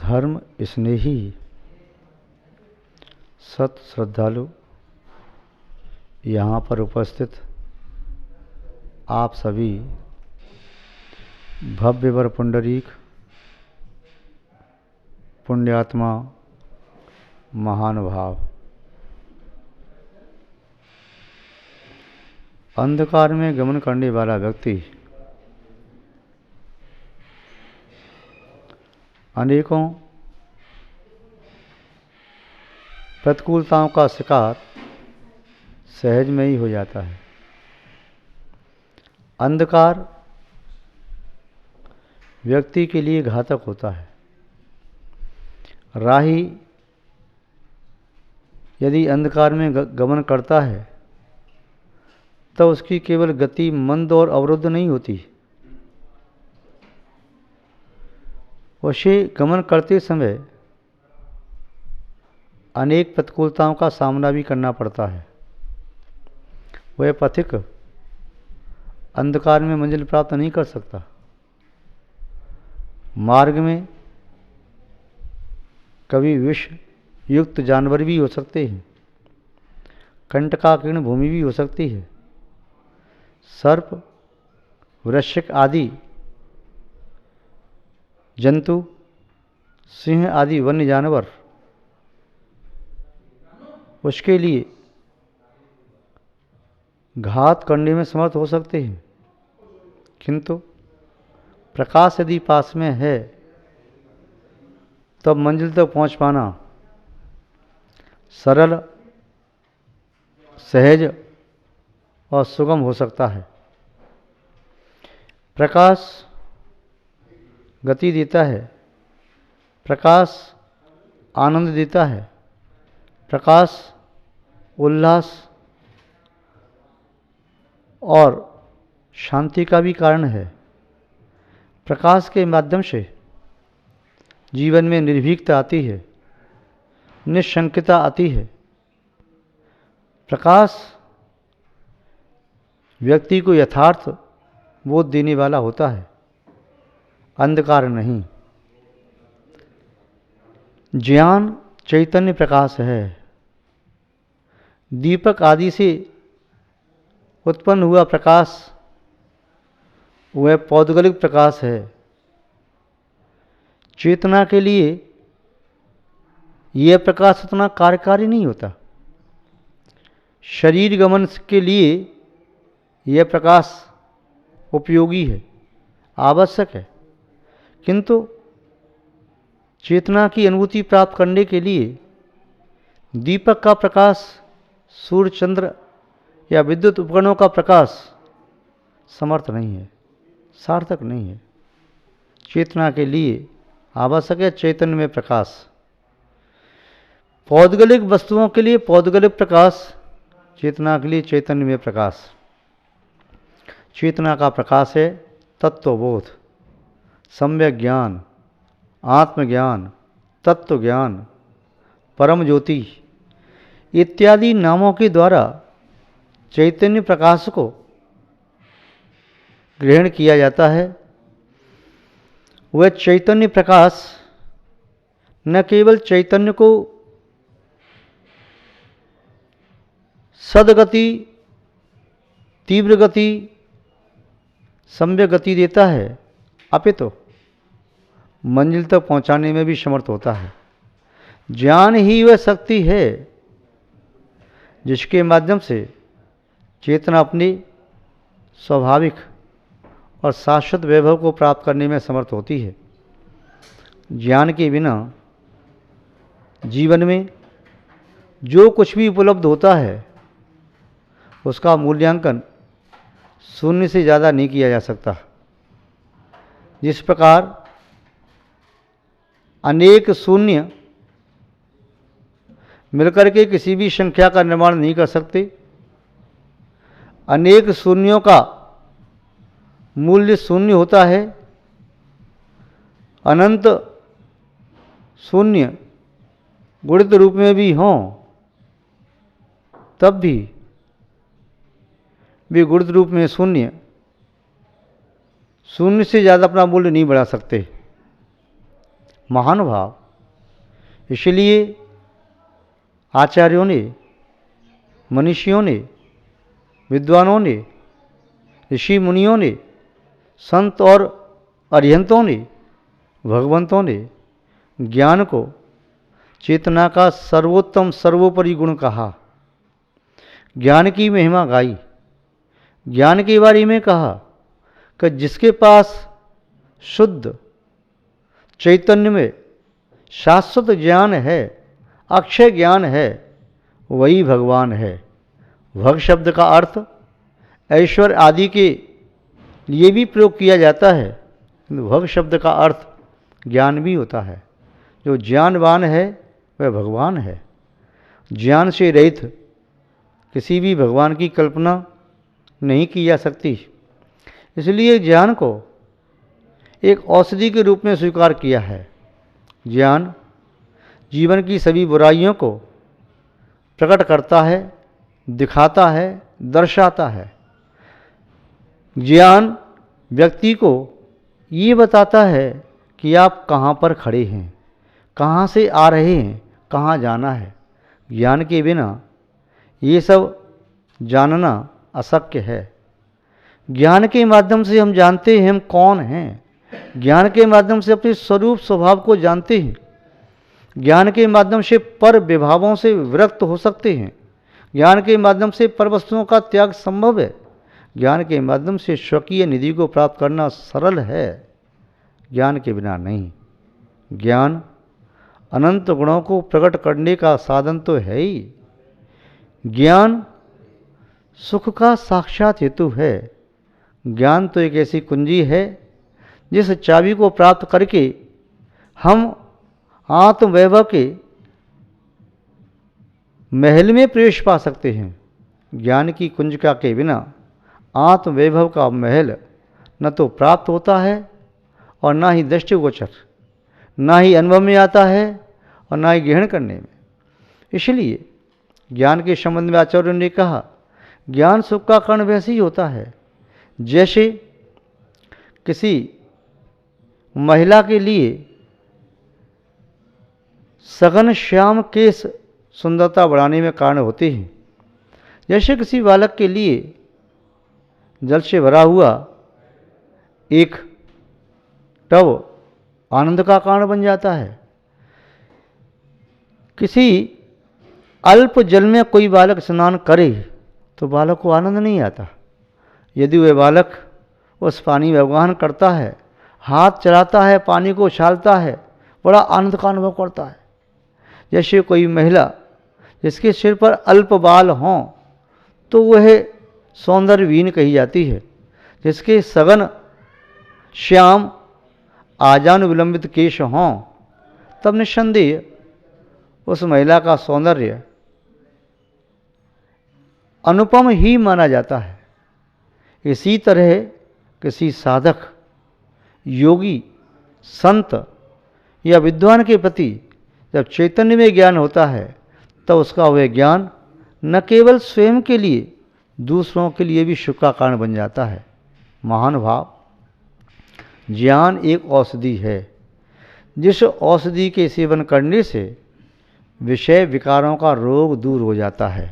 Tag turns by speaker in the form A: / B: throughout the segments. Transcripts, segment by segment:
A: धर्म स्नेही सत श्रद्धालु यहाँ पर उपस्थित आप सभी भव्य वर पुंडरीक पुण्यात्मा महानुभाव, अंधकार में गमन करने वाला व्यक्ति अनेकों प्रतिकूलताओं का शिकार सहज में ही हो जाता है। अंधकार व्यक्ति के लिए घातक होता है। राही यदि अंधकार में गमन करता है तो उसकी केवल गति मंद और अवरुद्ध नहीं होती, उसे गमन करते समय अनेक प्रतिकूलताओं का सामना भी करना पड़ता है। वह पथिक अंधकार में मंजिल प्राप्त नहीं कर सकता। मार्ग में कभी विष युक्त जानवर भी हो सकते हैं, कंटकाकीर्ण भूमि भी हो सकती है, सर्प वृश्चिक आदि जंतु, सिंह आदि वन्य जानवर उसके लिए घात करने में समर्थ हो सकते हैं, किंतु प्रकाश यदि पास में है तब मंजिल तक पहुंच पाना सरल, सहज और सुगम हो सकता है। प्रकाश गति देता है, प्रकाश आनंद देता है, प्रकाश उल्लास और शांति का भी कारण है। प्रकाश के माध्यम से जीवन में निर्भीकता आती है, निशंकता आती है। प्रकाश व्यक्ति को यथार्थ बोध देने वाला होता है, अंधकार नहीं। ज्ञान चैतन्य प्रकाश है। दीपक आदि से उत्पन्न हुआ प्रकाश वह पौद्गलिक प्रकाश है। चेतना के लिए यह प्रकाश उतना कार्यकारी नहीं होता। शरीर गमन के लिए यह प्रकाश उपयोगी है, आवश्यक है, किंतु चेतना की अनुभूति प्राप्त करने के लिए दीपक का प्रकाश, सूर्य चंद्र या विद्युत उपकरणों का प्रकाश समर्थ नहीं है, सार्थक नहीं है। चेतना के लिए आवश्यक है चैतन्य में प्रकाश। पौद्गलिक वस्तुओं के लिए पौद्गलिक प्रकाश, चेतना के लिए चैतन्य में प्रकाश। चेतना का प्रकाश है तत्वबोध, सम्यक ज्ञान, आत्मज्ञान, तत्व ज्ञान, परम ज्योति इत्यादि नामों के द्वारा चैतन्य प्रकाश को ग्रहण किया जाता है। वह चैतन्य प्रकाश न केवल चैतन्य को सदगति, तीव्र गति, सम्यक गति देता है, अपितु मंजिल तक पहुंचाने में भी समर्थ होता है। ज्ञान ही वह शक्ति है जिसके माध्यम से चेतना अपनी स्वाभाविक और शाश्वत वैभव को प्राप्त करने में समर्थ होती है। ज्ञान के बिना जीवन में जो कुछ भी उपलब्ध होता है उसका मूल्यांकन शून्य से ज़्यादा नहीं किया जा सकता। जिस प्रकार अनेक शून्य मिलकर के किसी भी संख्या का निर्माण नहीं कर सकते, अनेक शून्यों का मूल्य शून्य होता है। अनंत शून्य गुणित रूप में भी हों तब भी वे गुणित रूप में शून्य से ज़्यादा अपना मूल्य नहीं बढ़ा सकते। महानुभाव, इसलिए आचार्यों ने, मनीषियों ने, विद्वानों ने, ऋषि मुनियों ने, संत और अरिहंतों ने, भगवंतों ने ज्ञान को चेतना का सर्वोत्तम सर्वोपरि गुण कहा, ज्ञान की महिमा गाई, ज्ञान के बारे में कहा कि जिसके पास शुद्ध चैतन्य में शाश्वत ज्ञान है, अक्षय ज्ञान है, वही भगवान है। भग शब्द का अर्थ ऐश्वर्य आदि के लिए भी प्रयोग किया जाता है, भग शब्द का अर्थ ज्ञान भी होता है। जो ज्ञानवान है वह भगवान है। ज्ञान से रहित किसी भी भगवान की कल्पना नहीं की जा सकती। इसलिए ज्ञान को एक औषधि के रूप में स्वीकार किया है। ज्ञान जीवन की सभी बुराइयों को प्रकट करता है, दिखाता है, दर्शाता है। ज्ञान व्यक्ति को ये बताता है कि आप कहाँ पर खड़े हैं, कहाँ से आ रहे हैं, कहाँ जाना है। ज्ञान के बिना ये सब जानना अशक्य है। ज्ञान के माध्यम से हम जानते हैं हम कौन हैं, ज्ञान के माध्यम से अपने स्वरूप स्वभाव को जानते हैं, ज्ञान के माध्यम से पर विभावों से विरक्त हो सकते हैं, ज्ञान के माध्यम से पर वस्तुओं का त्याग संभव है, ज्ञान के माध्यम से स्वकीय निधि को प्राप्त करना सरल है। ज्ञान के बिना नहीं। ज्ञान अनंत गुणों को प्रकट करने का साधन तो है ही। ज्ञान सुख का साक्षात हेतु है। ज्ञान तो एक ऐसी कुंजी है जिस चाबी को प्राप्त करके हम आत्मवैभव के महल में प्रवेश पा सकते हैं। ज्ञान की कुंजिका के बिना आत्मवैभव का महल न तो प्राप्त होता है और ना ही दृष्टिगोचर, ना ही अनुभव में आता है और ना ही ग्रहण करने में। इसलिए ज्ञान के संबंध में आचार्यों ने कहा, ज्ञान सुख का कारण वैसे ही होता है जैसे किसी महिला के लिए सघन श्याम केश सुंदरता बढ़ाने में कारण होते हैं, जैसे किसी बालक के लिए जल से भरा हुआ एक टब आनंद का कारण बन जाता है। किसी अल्प जल में कोई बालक स्नान करे तो बालक को आनंद नहीं आता। यदि वह बालक उस पानी में अवगाहन करता है, हाथ चलाता है, पानी को उछालता है, बड़ा आनंद का अनुभव करता है। जैसे कोई महिला जिसके सिर पर अल्प बाल हों तो वह सौंदर्यहीन कही जाती है, जिसके सघन श्याम आजानुविलंबित केश हों तब निस्संदेह उस महिला का सौंदर्य अनुपम ही माना जाता है। इसी तरह किसी साधक, योगी, संत या विद्वान के प्रति जब चैतन्य में ज्ञान होता है तब उसका वह ज्ञान न केवल स्वयं के लिए, दूसरों के लिए भी सुख का कारण बन जाता है। महानुभाव, ज्ञान एक औषधि है जिस औषधि के सेवन करने से विषय विकारों का रोग दूर हो जाता है।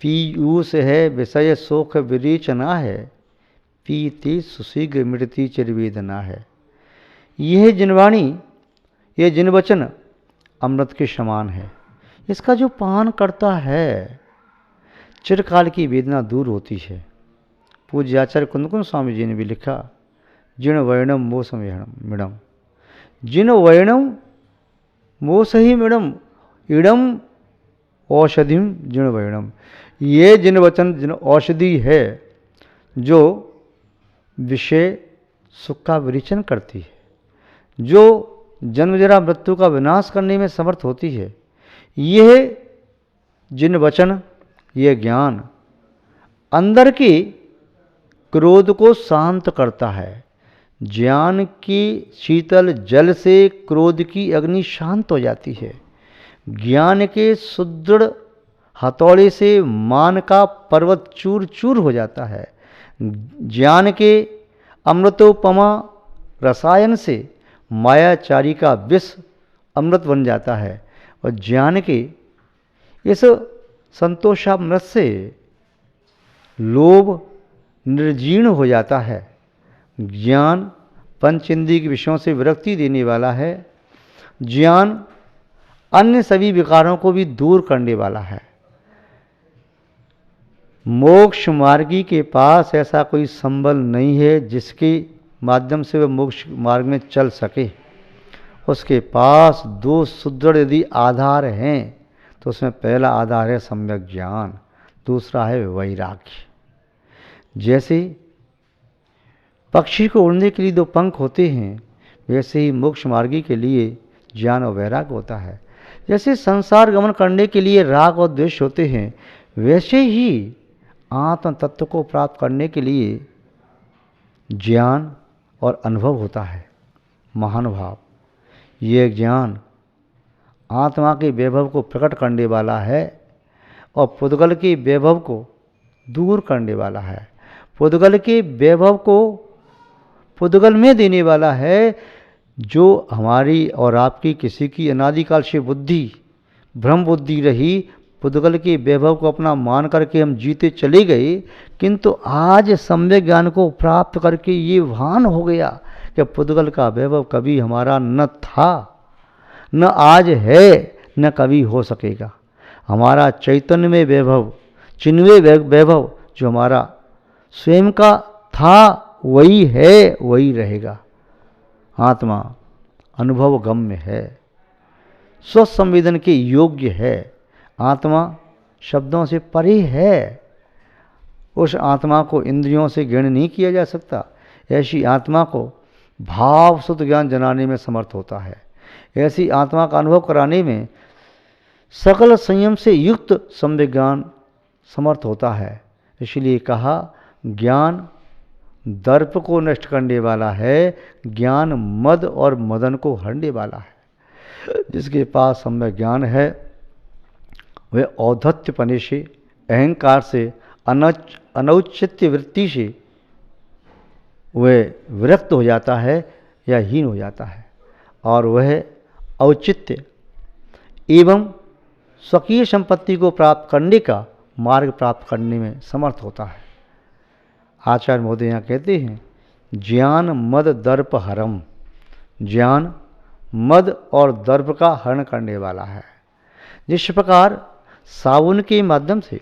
A: पीयूष है विषय शोक विरेचना है, पीति सुशीघ्र मृत्यु चिरवेदना है। यह जिनवाणी, यह जिन वचन अमृत के समान है। इसका जो पान करता है चिरकाल की वेदना दूर होती है। पूज्य आचार्य कुंदकुंद स्वामी जी ने भी लिखा, जिन वर्णम मोस मिड़म, जिन वर्णम मोस ही मिड़म, इड़म औषधिम जिन वर्णम। ये जिन वचन, जिन औषधि है जो विषय सुख का विरेचन करती है, जो जन्म जरा मृत्यु का विनाश करने में समर्थ होती है। यह जिन वचन, यह ज्ञान अंदर के क्रोध को शांत करता है। ज्ञान की शीतल जल से क्रोध की अग्नि शांत हो जाती है। ज्ञान के सुदृढ़ हथौड़े से मान का पर्वत चूर चूर हो जाता है। ज्ञान के अमृतोपमा रसायन से मायाचारी का विष अमृत बन जाता है और ज्ञान के इस संतोषामृत से लोभ निर्जीर्ण हो जाता है। ज्ञान पंचेंद्रिय के विषयों से विरक्ति देने वाला है। ज्ञान अन्य सभी विकारों को भी दूर करने वाला है। मोक्ष मार्गी के पास ऐसा कोई संबल नहीं है जिसके माध्यम से वह मोक्ष मार्ग में चल सके। उसके पास दो सुदृढ़ यदि आधार हैं तो उसमें पहला आधार है सम्यक ज्ञान, दूसरा है वैराग्य। जैसे पक्षी को उड़ने के लिए दो पंख होते हैं, वैसे ही मोक्ष मार्गी के लिए ज्ञान और वैराग्य होता है। जैसे संसार गमन करने के लिए राग और द्वेष होते हैं, वैसे ही आत्म तत्व को प्राप्त करने के लिए ज्ञान और अनुभव होता है। महानुभाव, ये ज्ञान आत्मा के वैभव को प्रकट करने वाला है और पुद्गल के वैभव को दूर करने वाला है। पुद्गल के वैभव को पुद्गल में देने वाला है। जो हमारी और आपकी किसी की अनादिकाल से बुद्धि भ्रम बुद्धि रही, पुद्गल के वैभव को अपना मान करके हम जीते चले गए, किंतु आज सम्यक ज्ञान को प्राप्त करके ये भान हो गया कि पुद्गल का वैभव कभी हमारा न था, न आज है, न कभी हो सकेगा। हमारा चैतन्य में वैभव, चिन्मय वैभव जो हमारा स्वयं का था वही है, वही रहेगा। आत्मा अनुभव गम्य है, स्वसंवेदन के योग्य है। आत्मा शब्दों से परे है। उस आत्मा को इंद्रियों से ग्रहण नहीं किया जा सकता। ऐसी आत्मा को भाव शुद्ध ज्ञान जनाने में समर्थ होता है। ऐसी आत्मा का अनुभव कराने में सकल संयम से युक्त सम्यक ज्ञान समर्थ होता है। इसलिए कहा ज्ञान दर्प को नष्ट करने वाला है, ज्ञान मद और मदन को हरने वाला है। जिसके पास सम्यक ज्ञान है वह औद्धत्यपने से, अहंकार से, अनौचित्य वृत्ति से वह विरक्त हो जाता है या हीन हो जाता है और वह औचित्य एवं स्वकीय संपत्ति को प्राप्त करने का मार्ग प्राप्त करने में समर्थ होता है। आचार्य महोदय यहाँ कहते हैं ज्ञान मद दर्प हरम। ज्ञान मद और दर्प का हरण करने वाला है। जिस प्रकार साबुन के माध्यम से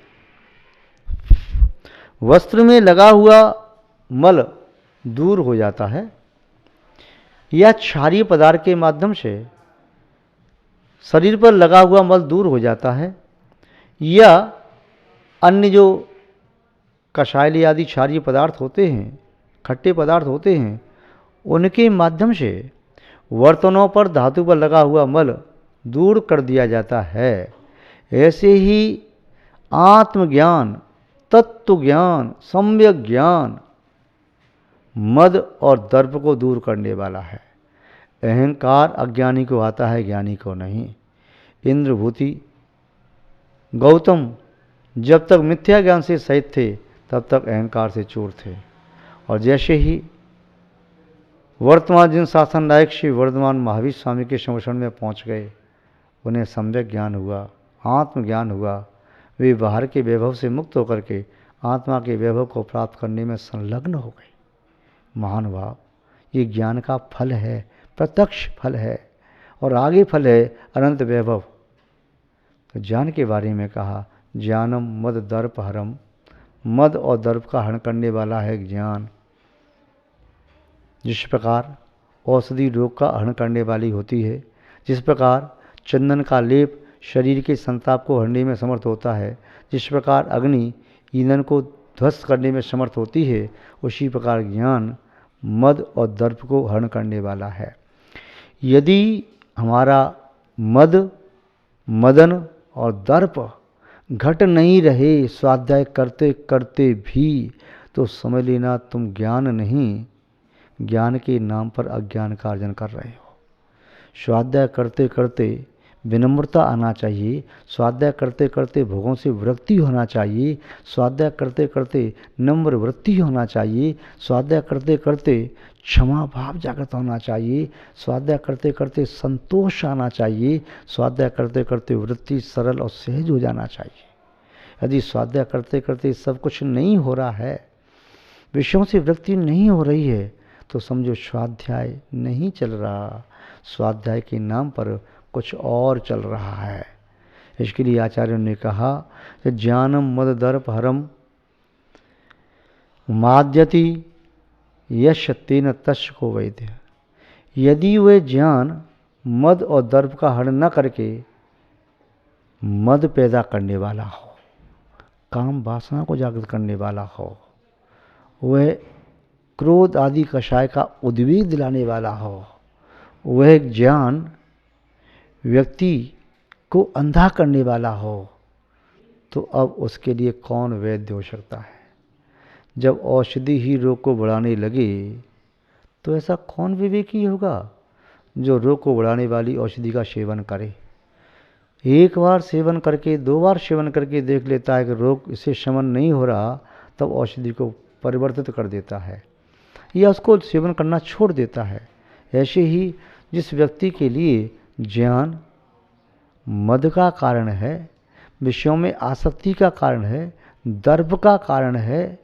A: वस्त्र में लगा हुआ मल दूर हो जाता है, या क्षारीय पदार्थ के माध्यम से शरीर पर लगा हुआ मल दूर हो जाता है, या अन्य जो कषाय आदि क्षारीय पदार्थ होते हैं, खट्टे पदार्थ होते हैं, उनके माध्यम से बर्तनों पर धातु पर लगा हुआ मल दूर कर दिया जाता है। ऐसे ही आत्मज्ञान, तत्व ज्ञान, सम्यक ज्ञान मद और दर्प को दूर करने वाला है। अहंकार अज्ञानी को आता है, ज्ञानी को नहीं। इंद्रभूति गौतम जब तक मिथ्या ज्ञान से सहित थे तब तक अहंकार से चूर थे, और जैसे ही वर्तमान जिन शासन नायक श्री वर्धमान महावीर स्वामी के संरक्षण में पहुंच गए, उन्हें सम्यक ज्ञान हुआ, आत्मज्ञान हुआ। वे बाहर के वैभव से मुक्त होकर के आत्मा के वैभव को प्राप्त करने में संलग्न हो गए। महानुभाव, ये ज्ञान का फल है, प्रत्यक्ष फल है, और आगे फल है अनंत वैभव। तो ज्ञान के बारे में कहा ज्ञानम मद दर्प हरम। मद और दर्प का हरण करने वाला है ज्ञान। जिस प्रकार औषधि रोग का हरण करने वाली होती है, जिस प्रकार चंदन का लेप शरीर के संताप को हरने में समर्थ होता है, जिस प्रकार अग्नि ईंधन को ध्वस्त करने में समर्थ होती है, उसी प्रकार ज्ञान मद और दर्प को हरण करने वाला है। यदि हमारा मद, मदन और दर्प घट नहीं रहे स्वाध्याय करते करते भी, तो समझ लेना तुम ज्ञान नहीं, ज्ञान के नाम पर अज्ञान का अर्जन कर रहे हो। स्वाध्याय करते करते विनम्रता आना चाहिए, स्वाध्याय करते करते भोगों से विरक्ति होना चाहिए, स्वाध्याय करते करते नम्र वृत्ति होना चाहिए, स्वाध्याय करते करते क्षमा भाव जागृत होना चाहिए, स्वाध्याय करते करते संतोष आना चाहिए, स्वाध्याय करते करते वृत्ति सरल और सहज हो जाना चाहिए। यदि स्वाध्याय करते करते सब कुछ नहीं हो रहा है, विषयों से विरक्ति नहीं हो रही है, तो समझो स्वाध्याय नहीं चल रहा, स्वाध्याय के नाम पर कुछ और चल रहा है। इसके लिए आचार्यों ने कहा कि ज्ञानम मद दर्प हरम माद्यति यश तेन तस्य को वैद्य। यदि वे ज्ञान मद और दर्प का हरण न करके मद पैदा करने वाला हो, काम वासना को जागृत करने वाला हो, वह क्रोध आदि कषाय का उद्वेग दिलाने वाला हो, वह ज्ञान व्यक्ति को अंधा करने वाला हो, तो अब उसके लिए कौन वैद्य हो सकता है। जब औषधि ही रोग को बढ़ाने लगे तो ऐसा कौन विवेकी होगा जो रोग को बढ़ाने वाली औषधि का सेवन करे। एक बार सेवन करके, 2 बार सेवन करके देख लेता है कि रोग इससे शमन नहीं हो रहा, तब औषधि को परिवर्तित कर देता है या उसको सेवन करना छोड़ देता है। ऐसे ही जिस व्यक्ति के लिए ज्ञान मद का कारण है, विषयों में आसक्ति का कारण है, दर्प का कारण है,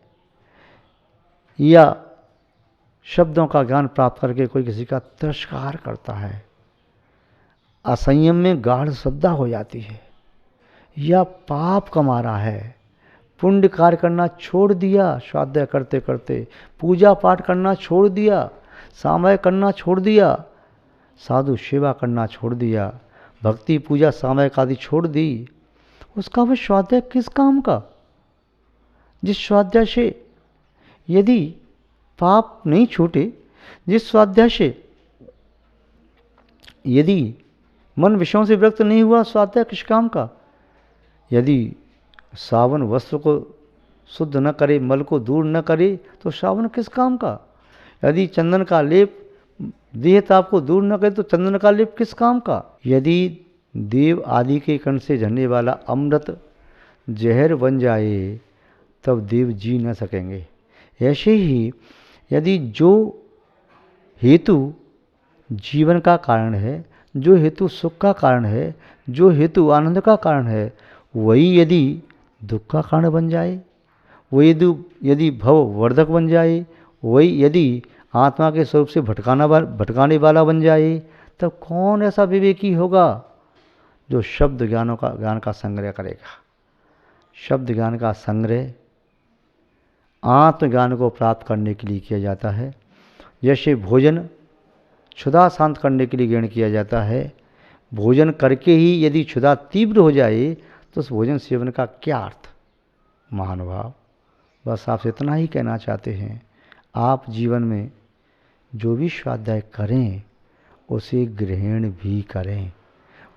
A: या शब्दों का ज्ञान प्राप्त करके कोई किसी का तिरस्कार करता है, असंयम में गाढ़ श्रद्धा हो जाती है, या पाप कमा रहा है, पुण्य कार्य करना छोड़ दिया, स्वाध्याय करते करते पूजा पाठ करना छोड़ दिया, सामयिक करना छोड़ दिया, साधु सेवा करना छोड़ दिया, भक्ति पूजा सामयिक आदि छोड़ दी, उसका वह स्वाध्याय किस काम का। जिस स्वाध्याय से यदि पाप नहीं छूटे, जिस स्वाध्याय से यदि मन विषयों से विरक्त नहीं हुआ, स्वाध्याय किस काम का। यदि सावन वस्त्र को शुद्ध न करे, मल को दूर न करे, तो सावन किस काम का। यदि चंदन का लेप देह ताप को दूर न करे, तो चंदन का लेप किस काम का। यदि देव आदि के कण से झरने वाला अमृत जहर बन जाए, तब देव जी न सकेंगे। ऐसे ही यदि जो हेतु जीवन का कारण है, जो हेतु सुख का कारण है, जो हेतु आनंद का कारण है, वही यदि दुख का कारण बन जाए, वही यदि भव वर्धक बन जाए, वही यदि आत्मा के स्वरूप से भटकाने वाला बन जाए, तब कौन ऐसा विवेकी होगा जो शब्द ज्ञान का संग्रह करेगा। शब्द ज्ञान का संग्रह आत्मज्ञान को प्राप्त करने के लिए किया जाता है। जैसे भोजन क्षुधा शांत करने के लिए ग्रहण किया जाता है, भोजन करके ही यदि क्षुधा तीव्र हो जाए, तो उस भोजन सेवन का क्या अर्थ। महानुभाव, बस आपसे इतना ही कहना चाहते हैं, आप जीवन में जो भी स्वाध्याय करें, उसे ग्रहण भी करें,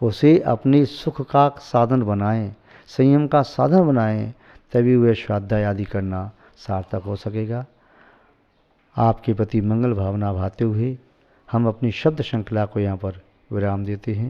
A: उसे अपने सुख का साधन बनाएं, संयम का साधन बनाएं, तभी वह स्वाध्याय आदि करना सार्थक हो सकेगा। आपके प्रति मंगल भावना भाते हुए हम अपनी शब्द श्रृंखला को यहाँ पर विराम देते हैं।